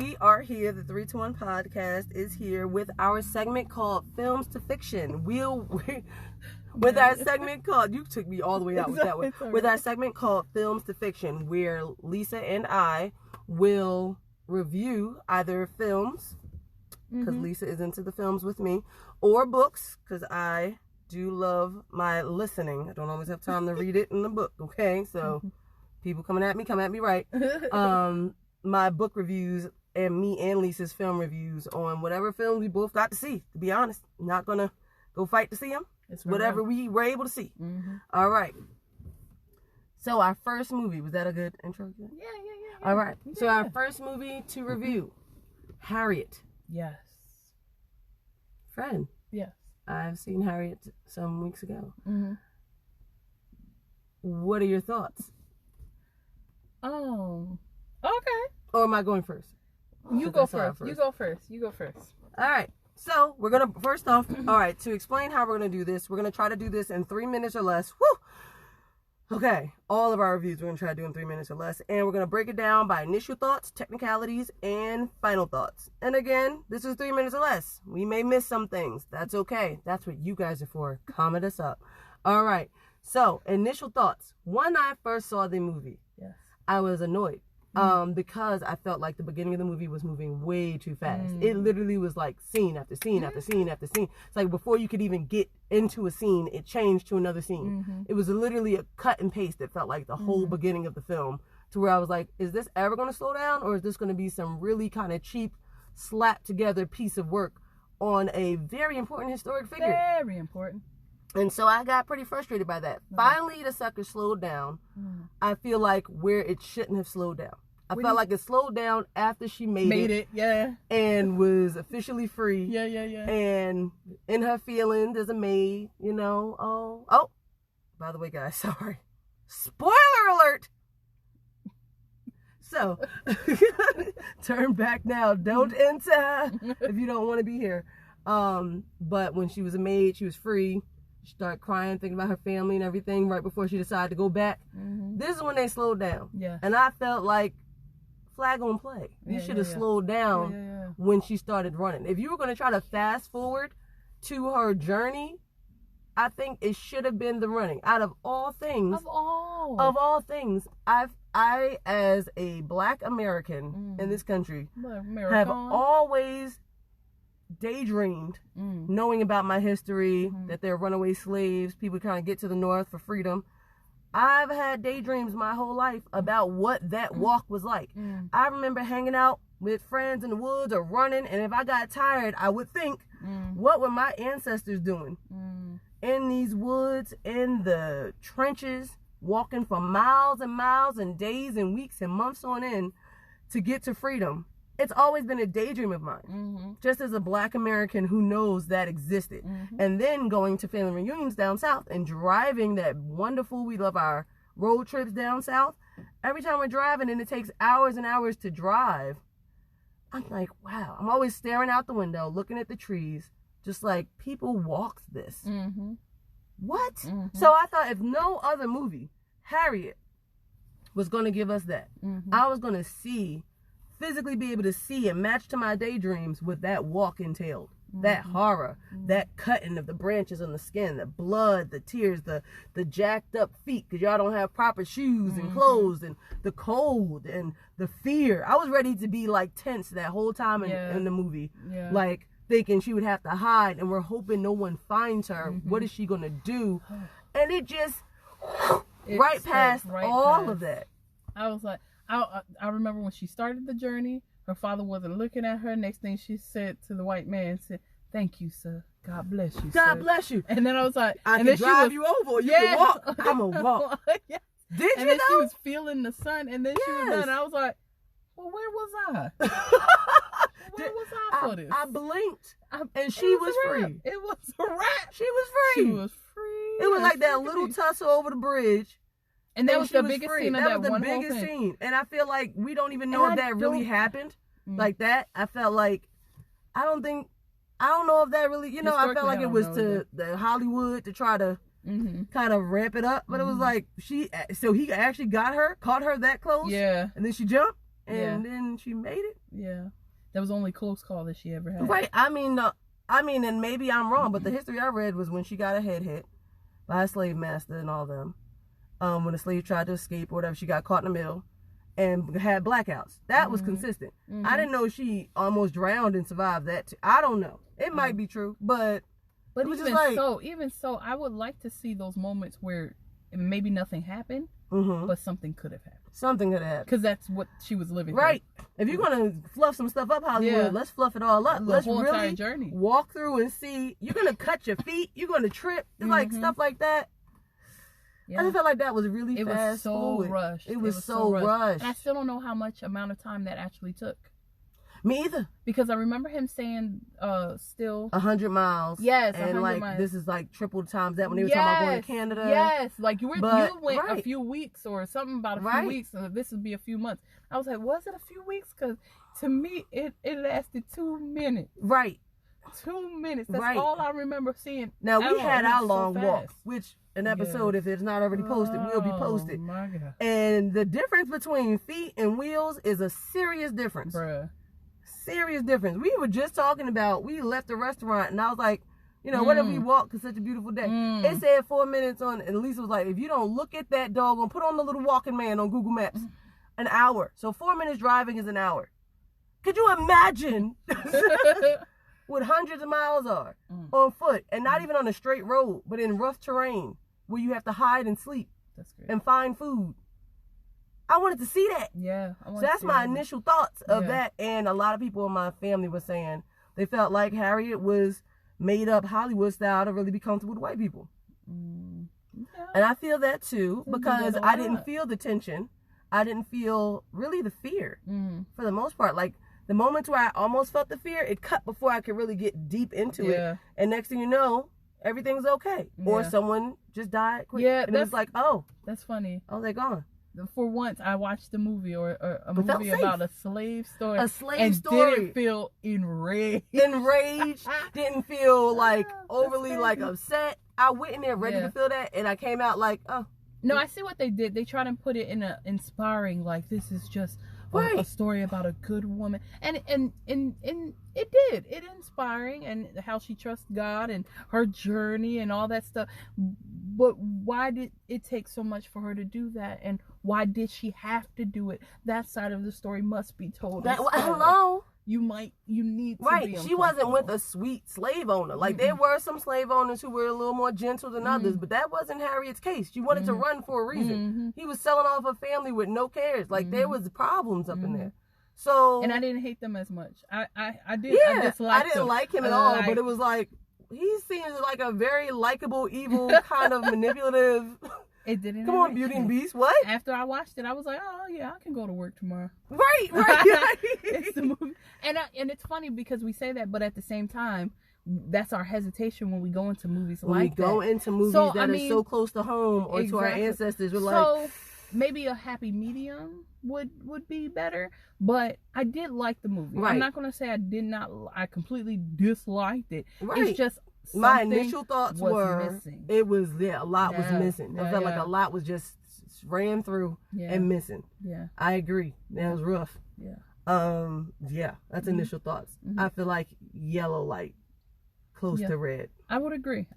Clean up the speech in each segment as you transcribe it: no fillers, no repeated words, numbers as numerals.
we are here. The 321 podcast is here with our segment called FilmsTaFiction. With our segment called, you took me all the way out with that one. With our segment called FilmsTaFiction, where Lisa and I will review either films, because Lisa is into the films with me, or books, because I do love my listening. I don't always have time to read it in the book, okay? So people come at me right. My book reviews and me and Lisa's film reviews on whatever films we both got to see. To be honest, I'm not gonna go fight to see them. It's whatever we were able to see. All right. So our first movie, was that a good intro? Yeah. All right. So our first movie to review, Harriet. Yes. Friend. Yes. I've seen Harriet some weeks ago. What are your thoughts? Oh. Okay. Or am I going first? You go first. You go first. All right. So we're going to, first off, all right, to explain how we're going to do this, we're going to try to do this in 3 minutes or less. Woo! Okay. All of our reviews we're going to try to do in 3 minutes or less. And we're going to break it down by initial thoughts, technicalities, and final thoughts. And again, this is 3 minutes or less. We may miss some things. That's okay. That's what you guys are for. Comment us up. All right. So initial thoughts. When I first saw the movie, I was annoyed. Because I felt like the beginning of the movie was moving way too fast. It literally was like scene after scene after scene after scene. It's like before you could even get into a scene, it changed to another scene. It was literally a cut and paste that felt like the whole beginning of the film, to where I was like, is this ever going to slow down, or is this going to be some really kind of cheap, slapped together piece of work on a very important historic figure? Very important. And so I got pretty frustrated by that. Finally, the sucker slowed down. I feel like where it shouldn't have slowed down. I felt like it slowed down after she made it. And was officially free. Yeah. And in her feelings as a maid, you know. Oh, by the way, guys, sorry. Spoiler alert! So, turn back now. Don't enter if you don't want to be here. But when she was a maid, she was free. She started crying, thinking about her family and everything right before she decided to go back. This is when they slowed down. And I felt like, flag on play. You should have slowed down when she started running. If you were going to try to fast forward to her journey, I think it should have been the running. Out of all things, I as a Black American in this country have always daydreamed, knowing about my history, that they're runaway slaves, people trying to get to the North for freedom. I've had daydreams my whole life about what that walk was like. I remember hanging out with friends in the woods or running, and if I got tired, I would think, what were my ancestors doing? In these woods, in the trenches, walking for miles and miles and days and weeks and months on end to get to freedom. It's always been a daydream of mine, just as a Black American who knows that existed. And then going to family reunions down south and driving that wonderful, we love our road trips down south. Every time we're driving and it takes hours and hours to drive, I'm like, wow. I'm always staring out the window, looking at the trees, just like, people walked this. What? So I thought if no other movie, Harriet, was going to give us that. I was going to physically be able to see and match to my daydreams what that walk entailed. That horror, that cutting of the branches on the skin, the blood, the tears, the jacked up feet because y'all don't have proper shoes and clothes, and the cold and the fear. I was ready to be like tense that whole time in the movie. Like thinking she would have to hide, and we're hoping no one finds her. What is she gonna do? And it just right past all of that. I was like, I remember when she started the journey, her father wasn't looking at her. Next thing she said to the white man, said, "Thank you, sir. God bless you, God sir." bless you. And then I was like, I can drive you over. You can walk. I'm going to walk. Did and you then know? she was feeling the sun, and then she was done. I was like, well, where was I? Where was I for this? I blinked, and she was free. It was a wrap. She was free. She was free. It was like that little tussle over the bridge. And that was the biggest scene of that one whole thing. That was the biggest scene. And I feel like we don't even know if that really happened. Like that. I felt like, I don't know if that really, I felt like it was to the Hollywood to try to kind of ramp it up. But it was like, he actually caught her that close. Yeah. And then she jumped. and then she made it. Yeah. That was the only close call that she ever had. Right. I mean, and maybe I'm wrong, but the history I read was when she got her head hit by a slave master and all them. When a slave tried to escape or whatever, she got caught in the middle and had blackouts. That was consistent. I didn't know she almost drowned and survived that too. I don't know. It might be true, but it was even so, I would like to see those moments where maybe nothing happened, but something could have happened. Something could have happened. Because that's what she was living right. through. If you're going to fluff some stuff up, Hollywood, let's fluff it all up. Let's whole really entire journey. Walk through and see. You're going to cut your feet. You're going to trip. Like stuff like that. Yeah. I just felt like that was really fast. It was so rushed. It was so rushed. And I still don't know how much amount of time that actually took. Me either. Because I remember him saying still 100 miles. Yes, and 100 like miles. This is like triple times that when they were talking about going to Canada. Yes, like you went a few weeks or something about a few weeks, and this would be a few months. I was like, was it a few weeks? Because to me, it lasted 2 minutes. Right. 2 minutes. That's all I remember seeing. Now we had our long walk, which an episode, if it's not already posted, will be posted. My God. And the difference between feet and wheels is a serious difference. Bruh. Serious difference. We were just talking about, we left the restaurant and I was like, what if we walked? Cause such a beautiful day. It said 4 minutes on, and Lisa was like, if you don't look at that dog, and put on the little walking man on Google Maps, an hour. So 4 minutes driving is an hour. Could you imagine what hundreds of miles are on foot, and not even on a straight road, but in rough terrain where you have to hide and sleep and find food? I wanted to see that. Yeah. So that's my initial thoughts of that. And a lot of people in my family were saying they felt like Harriet was made up Hollywood style to really be comfortable with white people. Yeah. And I feel that too, because I didn't feel the tension. I didn't feel really the fear for the most part. Like the moments where I almost felt the fear, it cut before I could really get deep into it. And next thing you know, everything's okay. Or someone just died quick. Yeah, and it was like, oh. That's funny. Oh, they're gone. For once, I watched a movie or a movie about a slave story. A slave story. Didn't feel enraged. Didn't feel like overly like upset. I went in there ready to feel that, and I came out like, oh. No, I see what they did. They tried to put it in a inspiring, like this is just a story about a good woman, and it did. It inspiring, and how she trusts God and her journey and all that stuff. But why did it take so much for her to do that? And why did she have to do it? That side of the story must be told. Hello. You need to be she wasn't with a sweet slave owner. Like there were some slave owners who were a little more gentle than others, but that wasn't Harriet's case. She wanted to run for a reason. He was selling off her family with no cares. Like there was problems up in there. So, and I didn't hate them as much. I did. Yeah, I didn't like him at all. But it was like he seems like a very likable, evil, kind of manipulative. It didn't. Come on, Beauty and Beast. What? After I watched it, I was like, oh yeah, I can go to work tomorrow. Right. It's the movie, and it's funny because we say that, but at the same time, that's our hesitation when we go into movies that. We go into movies that are so close to home or to our ancestors. We're like, maybe a happy medium would be better. But I did like the movie. Right. I'm not gonna say I completely disliked it. Right. It's just. My initial thoughts were missing. It was a lot was missing. I felt like a lot was just ran through and missing. Yeah, I agree. That was rough. Yeah. That's initial thoughts. I feel like yellow light close to red. I would agree.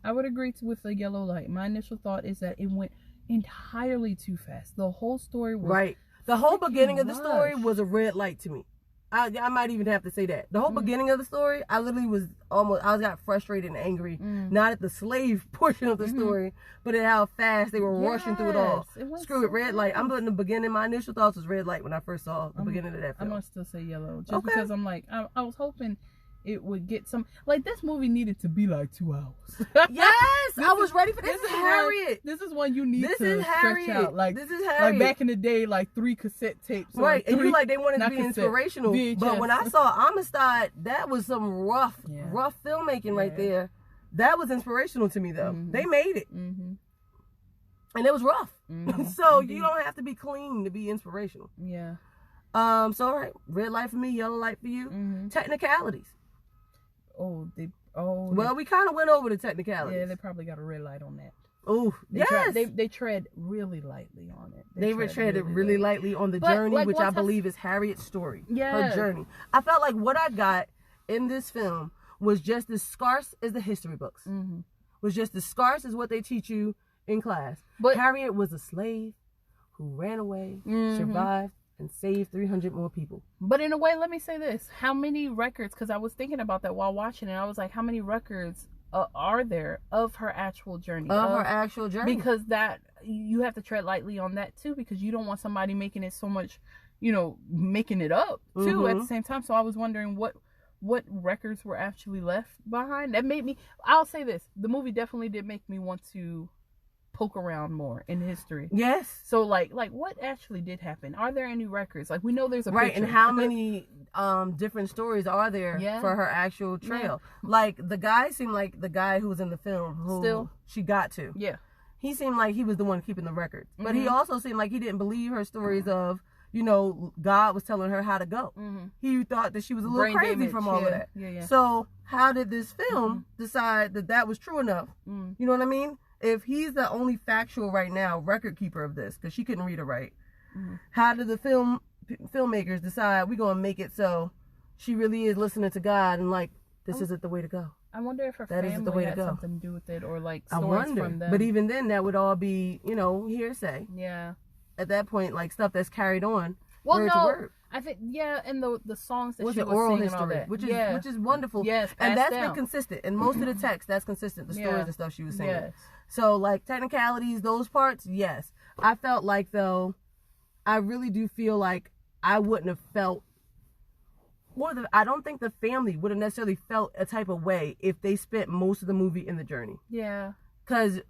With the yellow light. My initial thought is that it went entirely too fast. The whole story was The whole beginning of the story was a red light to me. I might even have to say that. The whole beginning of the story, I literally got frustrated and angry. Not at the slave portion of the story, but at how fast they were rushing through it all. Screw it, red light. I'm putting the beginning. My initial thoughts was red light when I first saw the beginning of that film. I'm going to still say yellow. Just because I'm like, I was hoping it would get some, like this movie needed to be like 2 hours. Yes, I was ready for this. This is Harriet. This is one you need to stretch out. Like this is Harriet. Like back in the day, like 3 cassette tapes. Right, and you like they wanted to be inspirational. VHS. But when I saw Amistad, that was some rough filmmaking right there. That was inspirational to me though. They made it. And it was rough. So you don't have to be clean to be inspirational. Yeah. So all right, red light for me, yellow light for you. Technicalities. Well, we kind of went over the technicalities. Yeah, they probably got a red light on that. Oh, yes. They tread really lightly on it. They treaded really lightly on the journey, which I believe is Harriet's story. Yeah. Her journey. I felt like what I got in this film was just as scarce as the history books. Mm-hmm. Was just as scarce as what they teach you in class. But Harriet was a slave who ran away, survived, and saved 300 more people. But in a way, let me say this. How many records, because I was thinking about that while watching it, I was like, how many records are there of her actual journey? Her actual journey. Because you have to tread lightly on that too, because you don't want somebody making it so much, making it up too at the same time. So I was wondering what records were actually left behind. That made me, I'll say this, the movie definitely did make me want to poke around more in history. Yes. So like what actually did happen? Are there any records? Like, we know there's a right picture. And how many different stories are there for her actual trail? Yeah. Like, the guy seemed like the guy who was in the film who she got to. Yeah. He seemed like he was the one keeping the records. But he also seemed like he didn't believe her stories of, God was telling her how to go. He thought that she was a little crazy from all of that. Yeah. So how did this film decide that was true enough? You know what I mean? If he's the only factual right now record keeper of this, because she couldn't read or write, how did the filmmakers decide we're going to make it so she really is listening to God and like, this isn't the way to go? I wonder if her family had something to do with it, or like stories from them. But even then, that would all be, hearsay. Yeah. At that point, like stuff that's carried on. Well, word to word. I think and the songs that she was oral singing, history, all that, which is wonderful. Yes, and that's been consistent in most of the text. That's consistent. The stories and stuff she was singing. Yes. So like technicalities, those parts, yes. I felt like though, I really do feel like I wouldn't have felt. I don't think the family would have necessarily felt a type of way if they spent most of the movie in the journey. Yeah. Because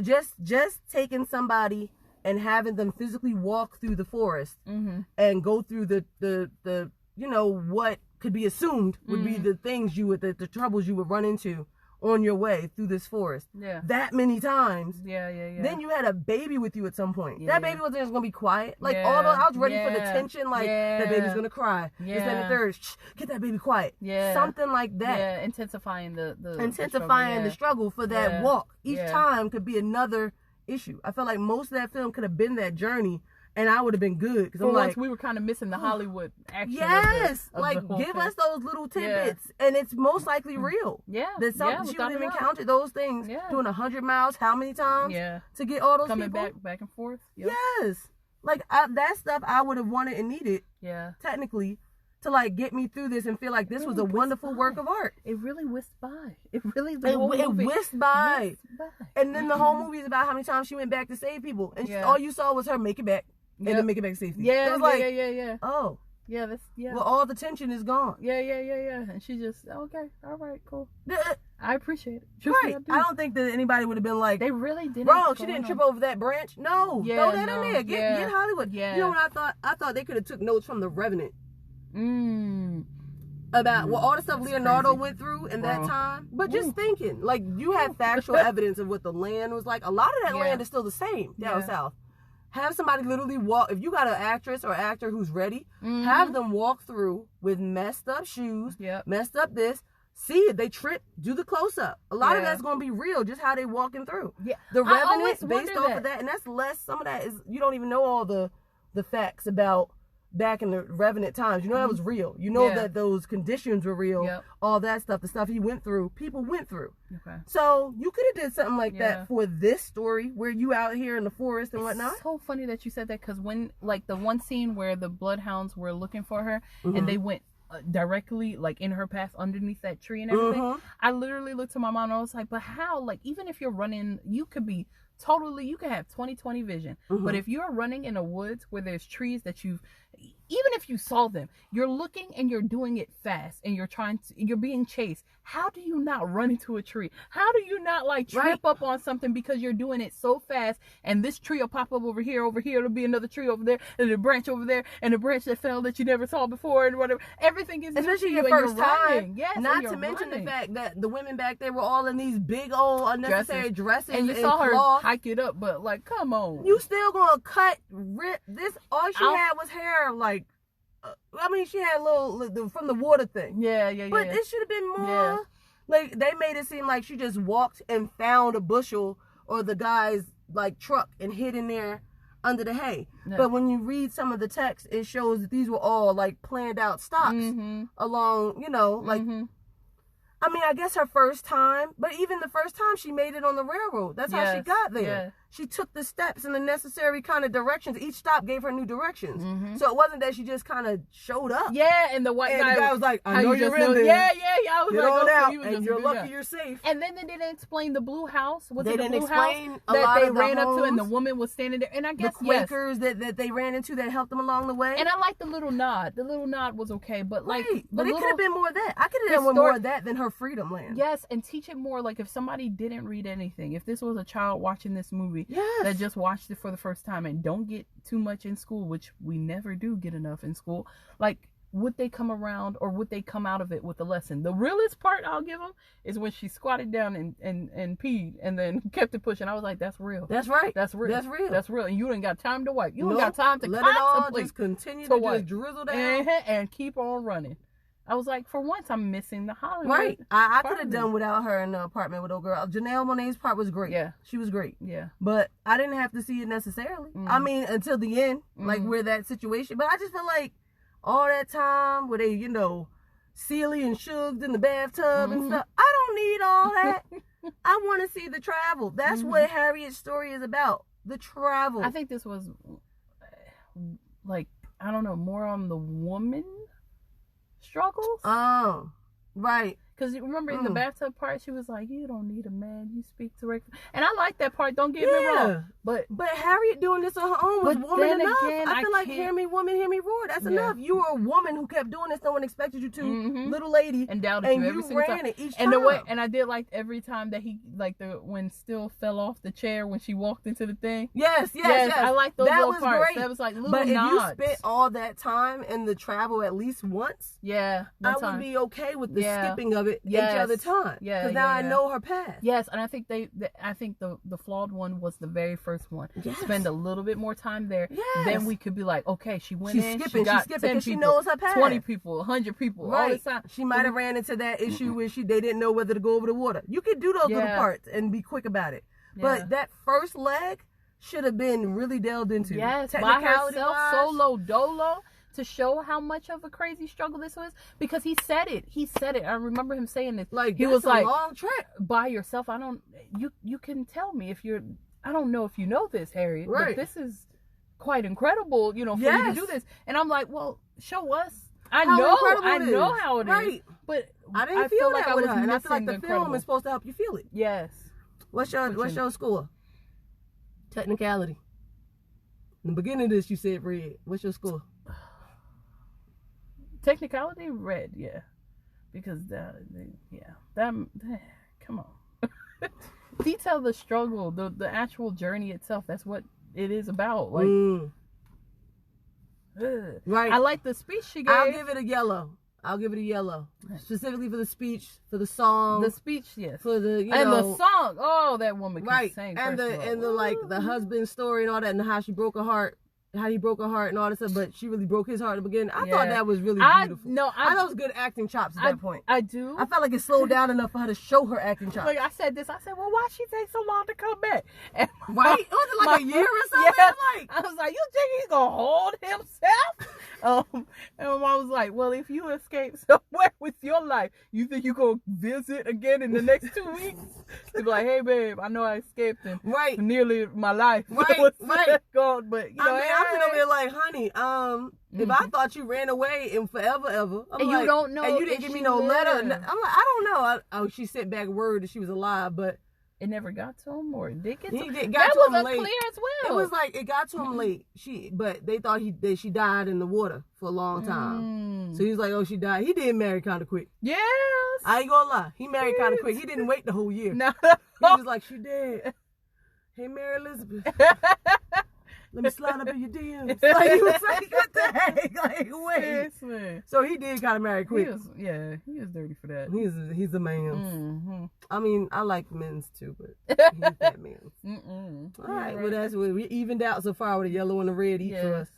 just taking somebody and having them physically walk through the forest and go through the what could be assumed would be the things the troubles you would run into on your way through this forest. Yeah. That many times. Yeah. Then you had a baby with you at some point. Yeah. That baby wasn't just gonna be quiet. Like although I was ready for the tension, like that baby's gonna cry. Yeah. This, that, and the third. Shh, get that baby quiet. Yeah. Something like that. Yeah, intensifying the struggle for that walk. Each time could be another issue. I felt like most of that film could have been that journey, and I would have been good, because I'm like, we were kind of missing the Hollywood action. Yes, give us those little tidbits, and it's most likely real. Yeah, that she would have encountered those things doing 100 miles, how many times? Yeah, to get all those coming people? back and forth. Yep. Yes, like that stuff I would have wanted and needed. Yeah, technically, to like get me through this and feel like this was a wonderful work of art. It really whisked by. It whisked by. And then the whole movie is about how many times she went back to save people, and all you saw was her make it back and then make it back safely. Yeah, it was like, oh. Yeah, Well, all the tension is gone. Yeah. And she just, okay, all right, cool. I appreciate it. Right. I don't think that anybody would have been like, they really didn't. Bro, she didn't trip over that branch. No. Throw that in there. Get Hollywood. Yeah. You know what I thought? I thought they could have took notes from The Revenant. About all the stuff Leonardo went through in that time. But just thinking, like, you have factual evidence of what the land was like. A lot of that land is still the same down south. Have somebody literally walk. If you got an actress or actor who's ready, have them walk through with messed up shoes, messed up this. See it. They trip. Do the close up. A lot of that's gonna be real. Just how they walking through. Yeah. The Revenant based off of that, and that's less. Some of that is you don't even know all the facts about back in the Revenant times. You know that was real. You know that those conditions were real. Yep. All that stuff, the stuff he went through, people went through. Okay. So you could have did something like that for this story, where you out here in the forest and whatnot. It's so funny that you said that, because when like the one scene where the bloodhounds were looking for her and they went directly like in her path underneath that tree and everything, I literally looked to my mom and I was like, but how? Like, even if you're running, you could have 20/20 vision, but if you're running in a woods where there's trees that even if you saw them, you're looking and you're doing it fast and you're being chased. How do you not run into a tree? How do you not like trip up on something because you're doing it so fast, and this tree will pop up over here, there'll be another tree over there, and a branch over there, and a branch that fell that you never saw before, and whatever. Everything is especially your first time. Yes, not to mention the fact that the women back there were all in these big old unnecessary dresses and you saw her hike it up, but like, come on, you still gonna rip this? All she had was hair, like. I mean, she had a little from the water thing. Yeah. But it should have been more. Like, they made it seem like she just walked and found a bushel or the guy's like truck and hid in there under the hay. Yeah. But when you read some of the text, it shows that these were all like planned out stops along, you know, like, I mean, I guess her first time, but even the first time she made it on the railroad. That's how she got there. Yeah. She took the steps in the necessary kind of directions. Each stop gave her new directions. So it wasn't that she just kind of showed up. Yeah, and the guy was like, I know you're in there. Yeah. I was Get like, on okay, out, you and you're lucky you're safe. And then they didn't explain the blue house. They didn't explain a that lot they of the ran homes, up to, and the woman was standing there. And I guess the Quakers that they ran into that helped them along the way. And I like the little nod. The little nod was okay, but like, but it could have been more of that. I could have done more of that than her freedom land. Yes, and teach it more. Like if somebody didn't read anything, if this was a child watching this movie that just watched it for the first time and don't get too much in school, which we never do get enough in school, like would they come around or would they come out of it with a lesson? The realest part I'll give them is when she squatted down and peed and then kept it pushing. I was like, that's real. That's right. That's real. That's real. That's real. And you ain't got time to wipe. You don't got time to let it all just continue to just drizzle down and keep on running. I was like, for once, I'm missing the Hollywood. Right. I could have done without her in the apartment with old girl. Janelle Monáe's part was great. Yeah. She was great. Yeah. But I didn't have to see it necessarily. I mean, until the end, like where that situation. But I just feel like all that time where they, you know, Celie and Shugs in the bathtub and stuff. I don't need all that. I want to see the travel. That's what Harriet's story is about. The travel. I think this was, like, I don't know, more on the woman struggles. Oh, right. Because remember in the bathtub part, she was like, "You don't need a man. You speak directly." And I like that part. Don't get me wrong. But Harriet doing this on her own was woman enough. Again, I feel like hear me, woman, hear me roar. That's enough. You were a woman who kept doing this. No one expected you to, little lady, and doubted you every single time. It each and time. The way, and I did like every time that he when Still fell off the chair when she walked into the thing. Yes. I like those little parts. Great. That was like little nods. But if you spent all that time in the travel at least once, I would be okay with the skipping of it each other time. Because now I know her past. Yes, and I think the flawed one was the very first one. Yes. Spend a little bit more time there. Yes. Then we could be like, okay, she went in, skipping, she got she's 10 people, she knows her past. 20 people, 100 people, all this time. She might have ran into that issue where they didn't know whether to go over the water. You could do those little parts and be quick about it. Yeah. But that first leg should have been really delved into. Yes, by herself, solo dolo. To show how much of a crazy struggle this was, because he said it. I remember him saying this. Like he was like, long trek by yourself. You can tell me if you're. I don't know if you know this, Harriet, but this is quite incredible. You know, for you to do this. And I'm like, well, show us. I know how it is. But I didn't feel like that I was with her, and I feel like the incredible. film is supposed to help you feel it. Yes. What's your score? Technicality. In the beginning of this, you said red. What's your score? Technicality, red, because come on. Detail the struggle, the actual journey itself. That's what it is about. Like, right. I like the speech she gave. I'll give it a yellow. Specifically for the speech, for the song. The speech, yes. For the the song. Oh, that woman can sing. And the husband's story and all that, and how she broke her heart. How he broke her heart and all that stuff, but she really broke his heart at the beginning. I thought that was really beautiful. I thought it was good acting chops at that point. I do. I felt like it slowed down enough for her to show her acting chops. Like I said, well, why she take so long to come back? And right? Was it like a year or something? Yes. I was like, you think he's gonna hold himself? And my mom was like, well, if you escape somewhere with your life, you think you gonna visit again in the next 2 weeks? She'd be like, hey, babe, I know I escaped him. Right. For nearly my life. Right. Gone, but I'm over there like, honey, if I thought you ran away in forever, I'm and like, you don't know, and you didn't give me no letter. I'm like, I don't know. She sent back word that she was alive, but it never got to him, or did it get to him? That was unclear as well. It was like it got to him late. But they thought that she died in the water for a long time. So he was like, oh, she died. He did marry kind of quick. Yes. I ain't gonna lie. He married kind of quick. He didn't wait the whole year. No. He was like, she dead. Hey, Mary Elizabeth. Let me slide up in your DMs. Like, he was like, what the heck? Like, wait. Seriously. So he did kind of marry quick. He was dirty for that. He's a man. I mean, I like men's too, but he's that man's. All right, well, that's what we evened out so far with a yellow and a red each for us.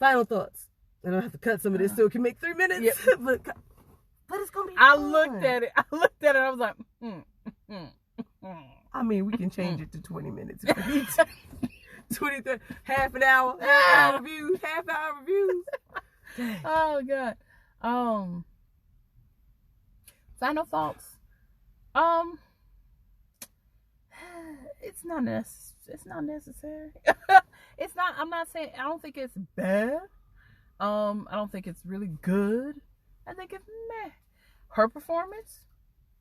Final thoughts. I don't have to cut some of this so it can make 3 minutes. Yep. but it's going to be fun. I looked at it. I was like, I mean, we can change it to 20 minutes if we need to. 20, 30, half an hour reviews, half-hour reviews. Oh God. Final thoughts. It's not necessary. It's not. I'm not saying. I don't think it's bad. I don't think it's really good. I think it's meh. Her performance,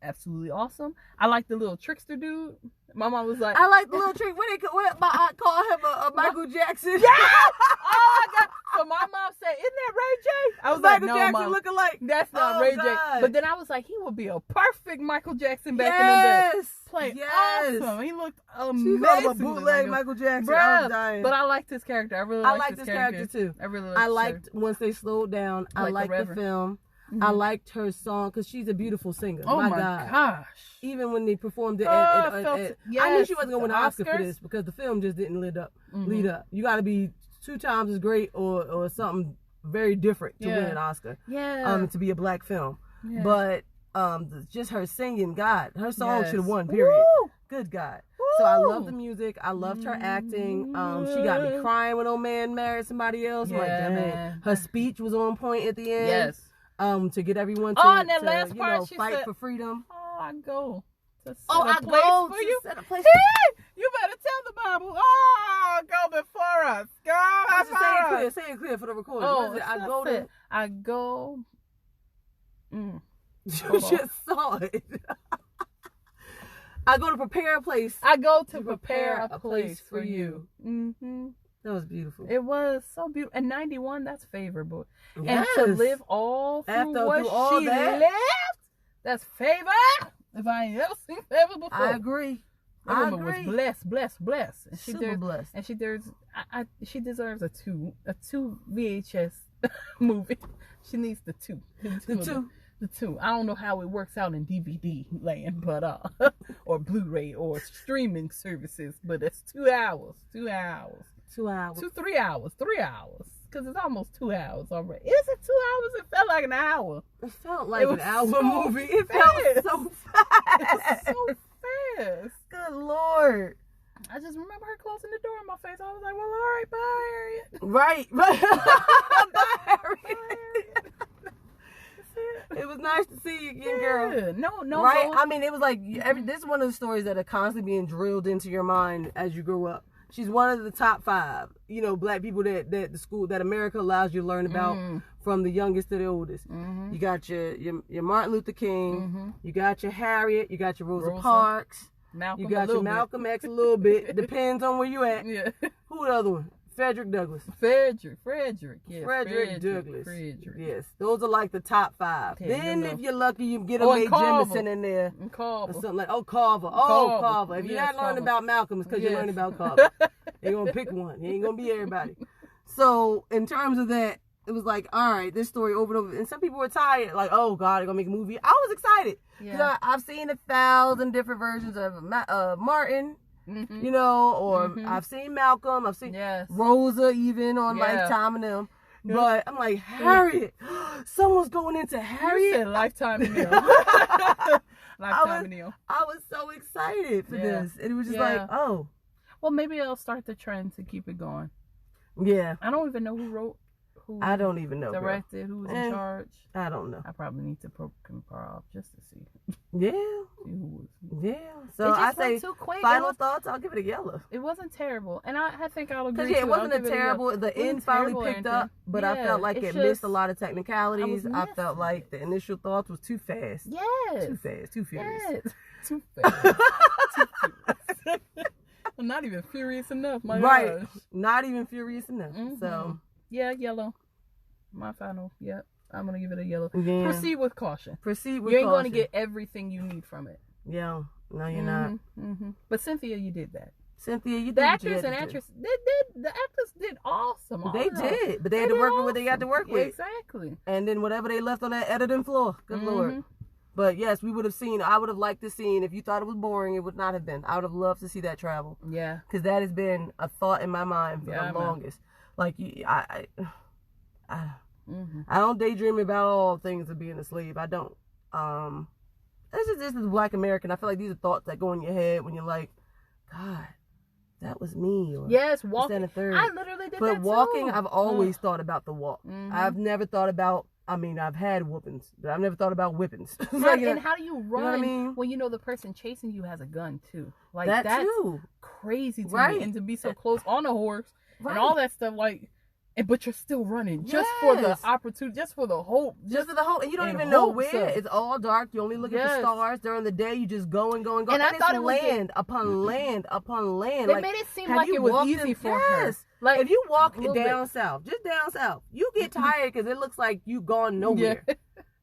absolutely awesome. I like the little trickster dude. My mom was like, I like the little trick. What my aunt called him a Michael Jackson. Yeah. Oh my God. So my mom said, "Isn't that Ray J?" I was like, Michael "No, Jackson Mom, looking like that's not Ray J." But then I was like, "He would be a perfect Michael Jackson back in the day." Played awesome. He looked amazing. She called him a bootleg Michael Jackson. I was dying. But I liked his character. I really liked his character too. I really liked once they slowed down. I liked the film. I liked her song because she's a beautiful singer. Oh my gosh! Even when they performed it, I knew she wasn't going to win an Oscar for this because the film just didn't lead up. You got to be 2 times as great or something very different to win an Oscar. Yeah. To be a black film. Yeah. But just her singing, God, her song should have won. Woo! Period. Good God. Woo! So I love the music. I loved her acting. She got me crying when old man married somebody else. Yeah. Like that man. Her speech was on point at the end. Yes. To get everyone to, and that last part, she fight said, for freedom. I go to set I a place go for to you. Set a place You better tell the Bible. Go before us. Go. Say it clear for the recording. I go. You just saw it. I go to prepare a place. I go to prepare a place for you. Mm-hmm. That was beautiful. It was so beautiful. And 91, that's favorable. Yes. And to live all through what she left, that's favor. If I ain't ever seen favor before. I agree. That woman was blessed. And Super blessed. And she deserves a two VHS movie. She needs the two. The two. I don't know how it works out in DVD land, but or Blu-ray or streaming services, but it's 2 hours. 2 hours. 2 hours. 3 hours. 3 hours. Because it's almost 2 hours already. Is it 2 hours? It felt like an hour. It felt like an hour movie. It felt so fast. It was so fast. Good Lord. I just remember her closing the door in my face. I was like, well, all right, bye, Harriet. Right. Bye, Harriet. It was nice to see you again, girl. No. Right? I mean, it was like, this is one of the stories that are constantly being drilled into your mind as you grow up. She's one of the top 5, black people that the school, that America allows you to learn about from the youngest to the oldest. You got your Martin Luther King, you got your Harriet, you got your Rosa Parks, Malcolm, you got your Malcolm X a little bit. Depends on where you at. Yeah. Who the other one? Frederick Douglass. Frederick. Yes, Frederick Douglass. Frederick. Yes. Those are like the top 5. Okay, then if you're lucky, you get a Mae Jemison in there. And Carver. Or something like, Carver. If you're not learning about Malcolm, it's because you're learning about Carver. You're going to pick one. You ain't going to be everybody. So in terms of that, it was like, all right, this story over and over. And some people were tired. Like, oh, God, they're going to make a movie. I was excited. Because I've seen 1,000 different versions of Martin. Or I've seen Malcolm, I've seen Rosa even on Lifetime and them. But I'm like, Harriet, someone's going into Harriet. You said Lifetime and them. I was so excited for this. And it was just like, oh. Well, maybe I'll start the trend to keep it going. Yeah. I don't even know who wrote. I don't even know. Directed, who was in charge. I don't know. I probably need to compare just to see. Yeah. See who was. Yeah. So I say final thoughts. I'll give it a yellow. It wasn't terrible, and I think I'll agree. Because it wasn't a terrible. The end finally picked up, but I felt like it missed a lot of technicalities. I felt like the initial thoughts was too fast. Yes. Too fast. Too furious. Yes. Too fast. Too furious. I'm not even furious enough. My gosh. Not even furious enough. So. Yeah, yellow. My final. Yep. I'm going to give it a yellow. Yeah. Proceed with caution. You ain't going to get everything you need from it. Yeah. No, you're not. But Cynthia, you did that. Cynthia, you did. The actors and actresses, the actors did awesome. They did. But they had to work with what they got to work with. Exactly. And then whatever they left on that editing floor. Good Lord. But yes, I would have liked to see, if you thought it was boring, it would not have been. I would have loved to see that travel. Yeah. Because that has been a thought in my mind for the longest. Like, I don't daydream about all things of being a slave. I don't. this is Black American. I feel like these are thoughts that go in your head when you're like, God, that was me. Or, yes, walking. I literally did that But walking, too. I've always thought about the walk. I've never thought about, I mean, I've had whoopings, but I've never thought about whippings. Like, and how do you run, you know what I mean? when you know the person chasing you has a gun too? Like that that's too. Crazy to me. And to be so close on a horse and all that stuff, like, but you're still running just for the opportunity, just for the hope. Just for the hope. And you don't even know where. It's all dark. You only look at the stars. During the day, you just go and go and go. And I thought it was land upon land upon land. They made it seem like it was easy for her. Like, if you walk down south, just down south, you get tired because it looks like you've gone nowhere.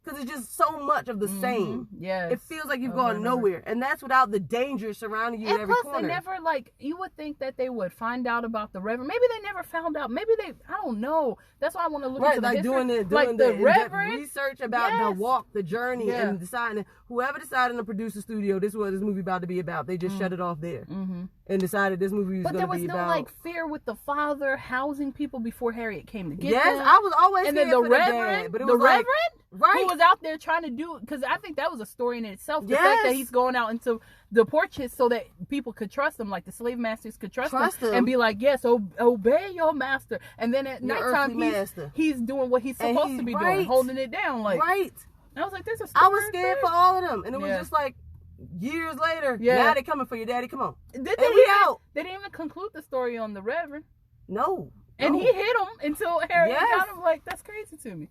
Because it's just so much of the same. Yes. It feels like you've gone nowhere. And that's without the danger surrounding you at every corner. And plus, they never, like, you would think that they would find out about the Reverend. Maybe they never found out. Maybe they, I don't know. That's why I want to look into the history. Doing the Reverend research about the walk, the journey, and deciding, whoever decided to produce the studio, this is what this movie about to be about. They just shut it off there. And decided this movie was going to be about. But there was no, like, fear with the father housing people before Harriet came to get them. Yes, I was always scared for the dad. But it was Reverend? Right. Who was out there trying to do, because I think that was a story in itself. The fact that he's going out into the porches so that people could trust him, like the slave masters could trust him and be like, yes, obey your master. And then at nighttime, he's doing what he's supposed to be doing, holding it down. Like, I was like, there's a story. I was scared for all of them. And it was just like, years later, now they're coming for your daddy. Come on. They didn't even conclude the story on the Reverend. No. And he hit him until Harriet got him. Like, that's crazy to me.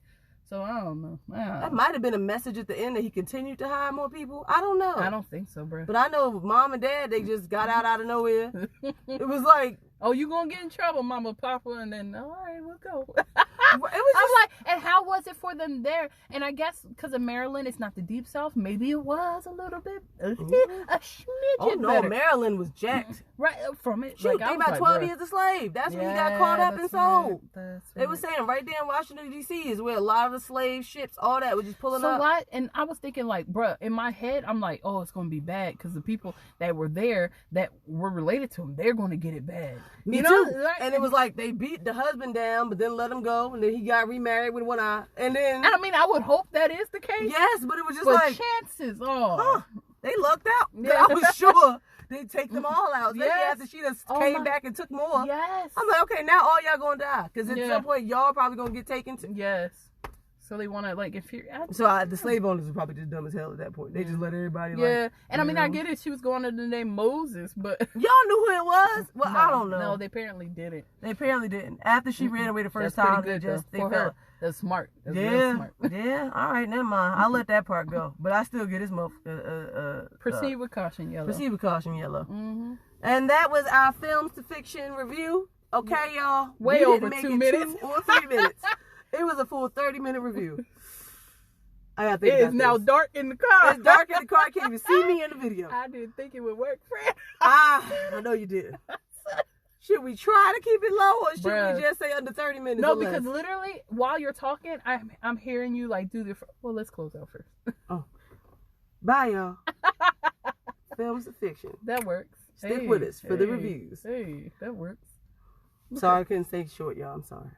So I don't know. That might have been a message at the end that he continued to hire more people. I don't know. I don't think so, bro. But I know Mom and Dad, they just got out of nowhere. It was like, oh, you gonna get in trouble, Mama, Papa, and then all right, we'll go. I'm like, and how was it for them there? And I guess because of Maryland, it's not the deep South. Maybe it was a little bit, a smidgen. Oh no, better. Maryland was jacked right from it. Shoot, they about 12 years a slave. That's when he got caught up and sold. They were saying right there in Washington D.C. is where a lot of the slave ships, all that was just pulling up. So what? And I was thinking, like, bruh, in my head, I'm like, oh, it's gonna be bad because the people that were there that were related to him, they're gonna get it bad. Me too. And it was like they beat the husband down, but then let him go, and then he got remarried with one eye. And I mean, I would hope that is the case. Yes, but it was just like chances. They lucked out. Yeah. I was sure they'd take them all out. Especially after she just came back and took more. Yes. I'm like, okay, now all y'all gonna die because at some point y'all probably gonna get taken too. Yes. So they want to, like, if you're... the slave owners were probably just dumb as hell at that point. They just let everybody, and I mean, I get it. She was going under the name Moses, but... Y'all knew who it was? Well, I don't know. No, they apparently didn't. They apparently didn't. After she ran away the first time, they felt her. That's smart. That's real smart. Yeah. All right, never mind. I'll let that part go. But I still get this proceed with caution, yellow. Proceed with caution, yellow. And that was our Films to Fiction review. Okay, y'all. Way over 2 minutes. 2 or 3 minutes. It was a full 30-minute review. I gotta think it is now dark in the car. It's dark in the car. I can't even see me in the video. I didn't think it would work, Fred. I know you did. Should we try to keep it low, or should we just say under 30 minutes? No, because literally while you're talking, I'm hearing you like do the. Well, let's close out first. Oh, bye, y'all. Films of Fiction. That works. Stick with us for the reviews. Hey, that works. Sorry, I couldn't stay short, y'all. I'm sorry.